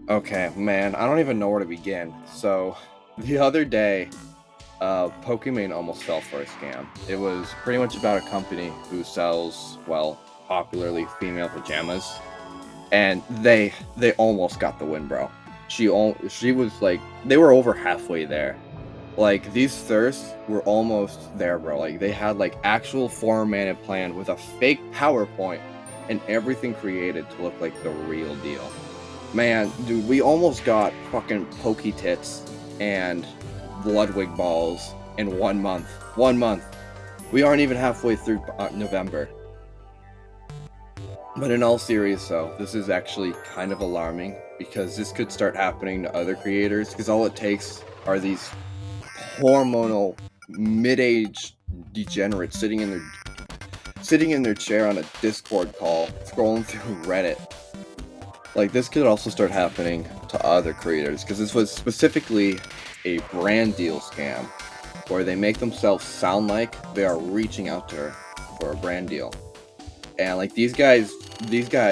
Okay, man, I don't even know where to begin. So, the other day, Pokimane almost fell for a scam. It was pretty much about a company who sells, well, popularly female pajamas, and they almost got the win, bro. She was like they were over halfway there. Like these thirsts were almost there, bro. Like they had like actual formatted plan with a fake PowerPoint and everything created to look like the real deal. Man, dude, we almost got fucking pokey tits and Ludwig balls in 1 month. 1 month. We aren't even halfway through November. But in all seriousness, though, this is actually kind of alarming because this could start happening to other creators. Because all it takes are these hormonal mid-age degenerates sitting in their chair on a Discord call, scrolling through Reddit. Like this could also start happening to other creators because this was specifically a brand deal scam where they make themselves sound like they are reaching out to her for a brand deal. And like these guys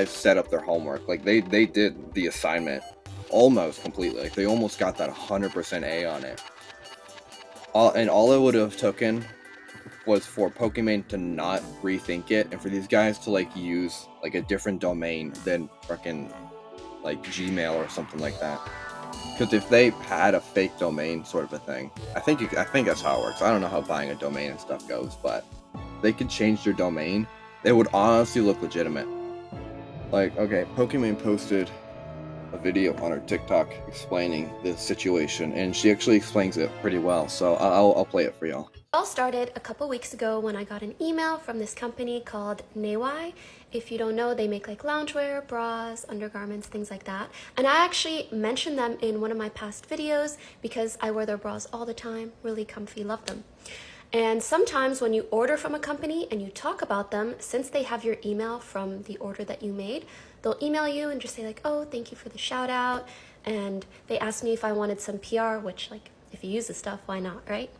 set up their homework. Like they did the assignment almost completely. Like they almost got that 100% A on it. All it would have taken was for Pokimane to not rethink it and for these guys to like use like a different domain than fucking like Gmail or something like that. Because if they had a fake domain sort of a thing, I think that's how it works. I don't know how buying a domain and stuff goes, but they could change their domain. They would honestly look legitimate. Like, okay, Pokimane posted a video on her TikTok explaining this situation, and she actually explains it pretty well. So I'll play it for y'all. It all started a couple weeks ago when I got an email from this company called lmao. If you don't know, they make like loungewear, bras, undergarments, things like that. And I actually mentioned them in one of my past videos because I wear their bras all the time, really comfy, love them. And sometimes when you order from a company and you talk about them, since they have your email from the order that you made, they'll email you and just say like, oh, thank you for the shout out. And they asked me if I wanted some PR, which like, if you use the stuff, why not, right?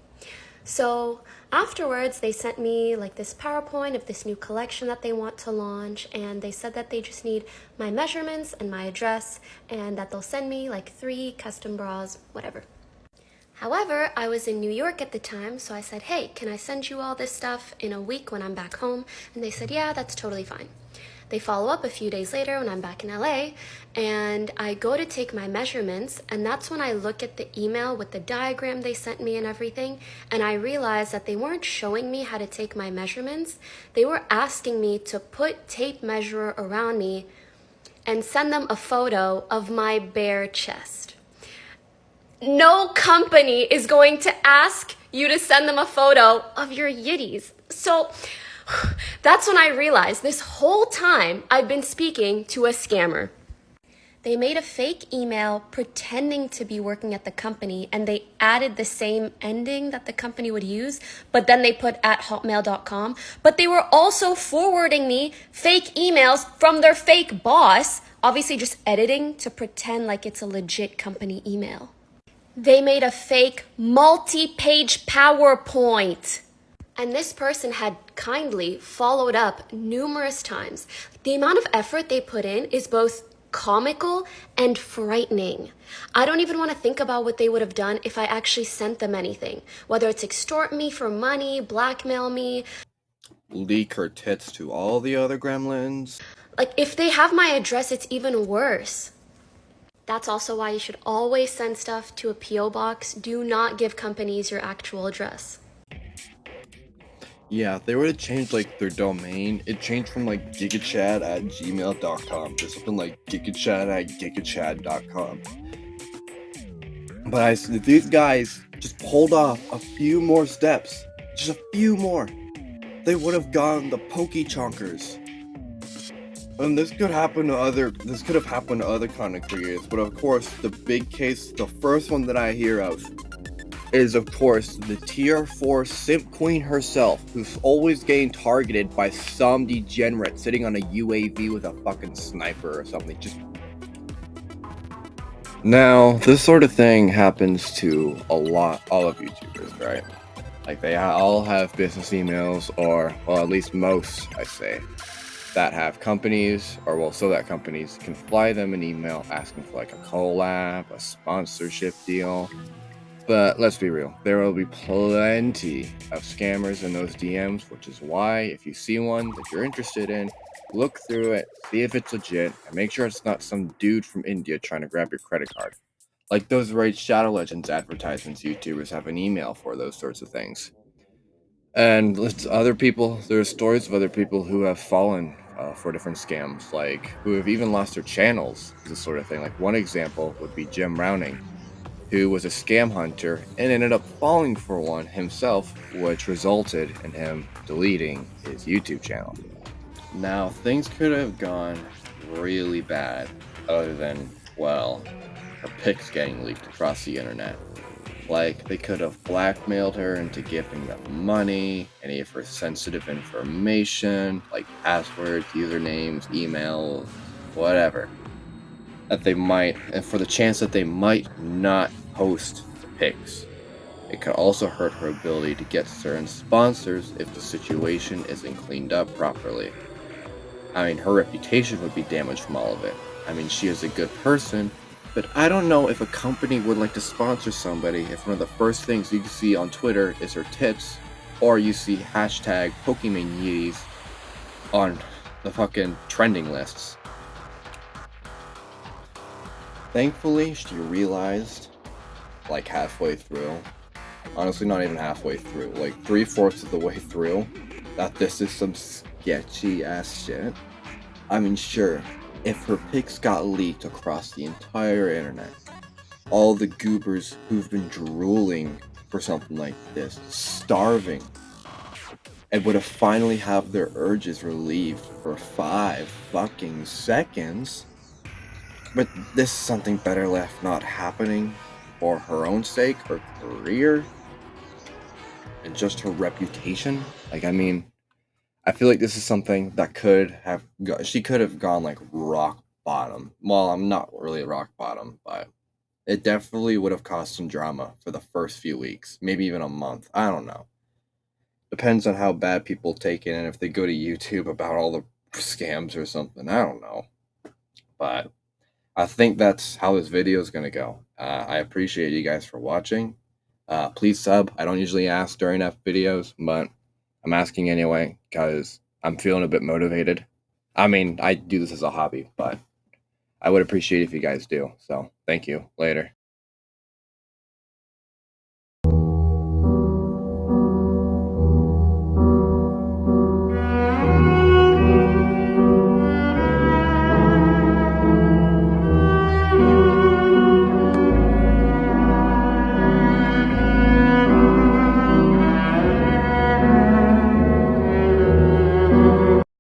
So afterwards, they sent me like this PowerPoint of this new collection that they want to launch, and they said that they just need my measurements and my address, and that they'll send me like 3 custom bras, whatever. However, I was in New York at the time, so I said, hey, can I send you all this stuff in a week when I'm back home? And they said, yeah, that's totally fine. They follow up a few days later when I'm back in LA, and I go to take my measurements, and that's when I look at the email with the diagram they sent me and everything, and I realized that they weren't showing me how to take my measurements. They were asking me to put tape measure around me and send them a photo of my bare chest. No company is going to ask you to send them a photo of your yitties. So that's when I realized this whole time I've been speaking to a scammer. They made a fake email pretending to be working at the company, and they added the same ending that the company would use, but then they put at hotmail.com. But they were also forwarding me fake emails from their fake boss, obviously just editing to pretend like it's a legit company email. They made a fake multi-page PowerPoint. And this person had kindly followed up numerous times. The amount of effort they put in is both comical and frightening. I don't even want to think about what they would have done if I actually sent them anything. Whether it's extort me for money, blackmail me. Leak her tits to all the other gremlins. Like, if they have my address, it's even worse. That's also why you should always send stuff to a P.O. box. Do not give companies your actual address. Yeah, they would have changed like their domain. It changed from like gigachad at gmail.com to something like gigachad at gigachad.com. But these guys just pulled off a few more steps. Just a few more. They would have gone the pokey chonkers. And this could have happened to other content creators, but of course, the big case, the first one that I hear of, is of course the tier 4 simp queen herself, who's always getting targeted by some degenerate sitting on a UAV with a fucking sniper or something. Now, this sort of thing happens to all of YouTubers, right? Like they all have business emails, or well, at least most, I say. that have companies, or well, so that companies can fly them an email asking for like a collab, a sponsorship deal. But let's be real, there will be plenty of scammers in those DMs, which is why if you see one that you're interested in, look through it, see if it's legit, and make sure it's not some dude from India trying to grab your credit card. Like those Raid Shadow Legends advertisements YouTubers have an email for those sorts of things. And other people, there's stories of other people who have fallen for different scams, like who have even lost their channels, this sort of thing. Like one example would be Jim Browning, who was a scam hunter and ended up falling for one himself, which resulted in him deleting his YouTube channel. Now, things could have gone really bad, other than, well, her pics getting leaked across the internet. Like, they could have blackmailed her into giving them money, any of her sensitive information, like passwords, usernames, emails, whatever. That they might, and for the chance that they might not post the pics. It could also hurt her ability to get certain sponsors if the situation isn't cleaned up properly. I mean, her reputation would be damaged from all of it. I mean, she is a good person, but I don't know if a company would like to sponsor somebody if one of the first things you see on Twitter is her tits, or you see hashtag Pokimane Yeezys on the fucking trending lists. Thankfully, she realized, like halfway through, honestly not even halfway through, like 3/4 of the way through, that this is some sketchy ass shit. I mean, sure, if her pics got leaked across the entire internet, all the goobers who've been drooling for something like this, starving, and would have finally have their urges relieved for 5 fucking seconds. But this is something better left not happening for her own sake, her career, and just her reputation. Like, I mean, I feel like this is something that she could have gone like rock bottom. Well, I'm not really rock bottom, but it definitely would have caused some drama for the first few weeks, maybe even a month. I don't know. Depends on how bad people take it and if they go to YouTube about all the scams or something. I don't know. But I think that's how this video is going to go. I appreciate you guys for watching. Please sub. I don't usually ask during F videos, but I'm asking anyway because I'm feeling a bit motivated. I mean, I do this as a hobby, but I would appreciate if you guys do. So thank you. Later.